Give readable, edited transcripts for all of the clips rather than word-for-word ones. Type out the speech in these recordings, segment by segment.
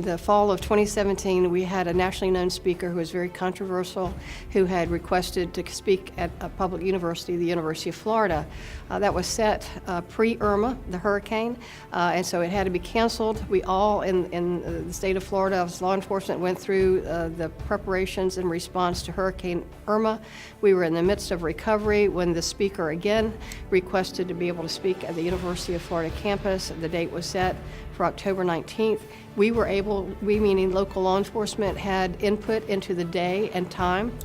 the fall of 2017, we had a nationally known speaker who was very controversial, who had requested to speak at a public university, the University of Florida. That was set pre-Irma, the hurricane, and so it had to be canceled. We all in the state of Florida, as law enforcement, went through the preparations in response to Hurricane Irma. We were in the midst of recovery when the speaker again requested to be able to speak at the University of Florida campus. The date was set for October 19th. We meaning local law enforcement, had input into the day and time.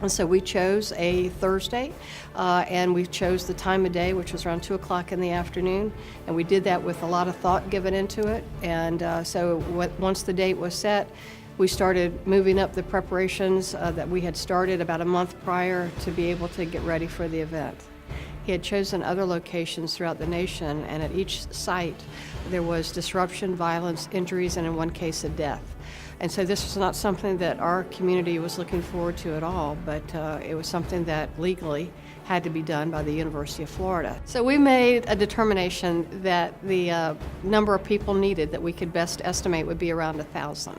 And so we chose a Thursday, and we chose the time of day, which was around 2 o'clock in the afternoon. And we did that with a lot of thought given into it. And once the date was set, we started moving up the preparations that we had started about a month prior to be able to get ready for the event. He had chosen other locations throughout the nation, and at each site there was disruption, violence, injuries, and in one case a death. And so this was not something that our community was looking forward to at all, but it was something that legally had to be done by the University of Florida. So we made a determination that the number of people needed that we could best estimate would be around 1,000.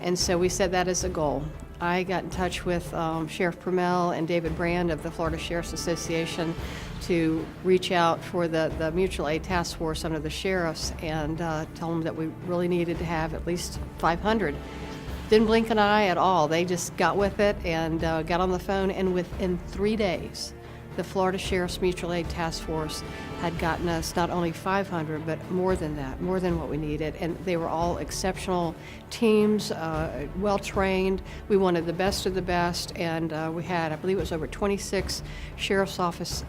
And so we set that as a goal. I got in touch with Sheriff Permel and David Brand of the Florida Sheriff's Association to reach out for the mutual aid task force under the sheriffs and tell them that we really needed to have at least 500. Didn't blink an eye at all. They just got with it and got on the phone, and within 3 days, the Florida Sheriff's Mutual Aid Task Force had gotten us not only 500, but more than that, more than what we needed. And they were all exceptional teams, well-trained. We wanted the best of the best, and we had, I believe it was over 26 Sheriff's Office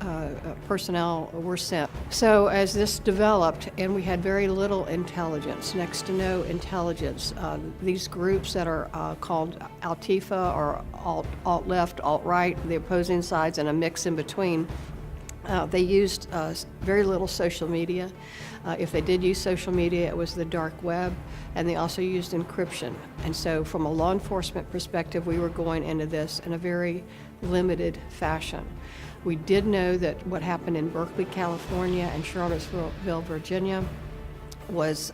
personnel were sent. So as this developed, and we had very little intelligence, next to no intelligence, these groups that are called Altifa or alt-left, alt-right, the opposing sides, and a mix in between, they used very little social media. If they did use social media, it was the dark web, and they also used encryption. And so from a law enforcement perspective, we were going into this in a very limited fashion. We did know that what happened in Berkeley, California, and Charlottesville, Virginia, was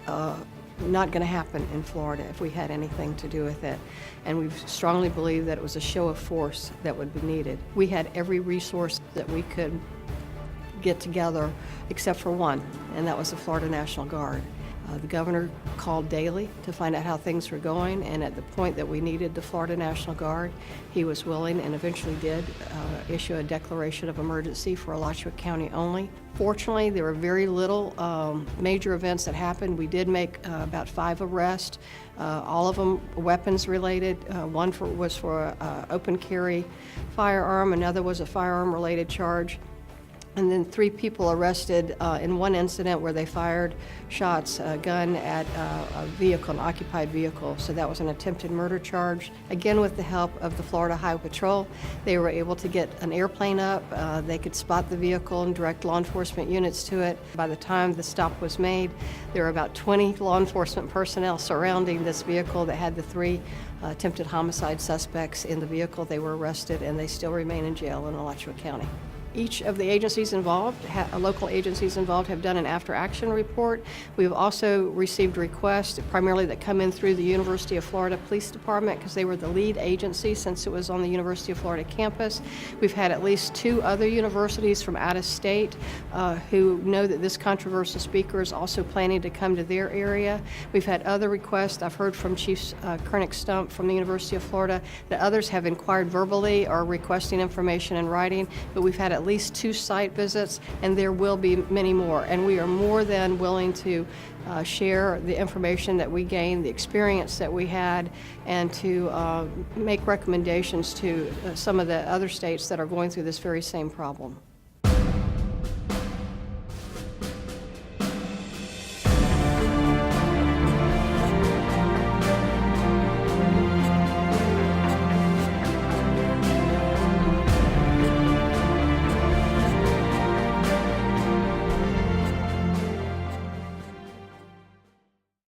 not going to happen in Florida if we had anything to do with it. And we strongly believe that it was a show of force that would be needed. We had every resource that we could get together except for one, and that was the Florida National Guard. The governor called daily to find out how things were going, and at the point that we needed the Florida National Guard, he was willing and eventually did issue a declaration of emergency for Alachua County only. Fortunately, there were very little major events that happened. We did make about 5 arrests, all of them weapons related. One was for open carry firearm, another was a firearm related charge. And then 3 people arrested in one incident where they fired shots, a gun at a vehicle, an occupied vehicle. So that was an attempted murder charge. Again, with the help of the Florida Highway Patrol, they were able to get an airplane up. They could spot the vehicle and direct law enforcement units to it. By the time the stop was made, there were about 20 law enforcement personnel surrounding this vehicle that had the 3 attempted homicide suspects in the vehicle. They were arrested, and they still remain in jail in Alachua County. Each of the agencies involved, local agencies involved, have done an after-action report. We've also received requests, primarily that come in through the University of Florida Police Department, because they were the lead agency since it was on the University of Florida campus. We've had at least 2 other universities from out of state who know that this controversial speaker is also planning to come to their area. We've had other requests. I've heard from Chief Kernick Stump from the University of Florida that others have inquired verbally or requesting information in writing, but we've had at least 2 site visits, and there will be many more. And we are more than willing to share the information that we gained, the experience that we had, and to make recommendations to some of the other states that are going through this very same problem.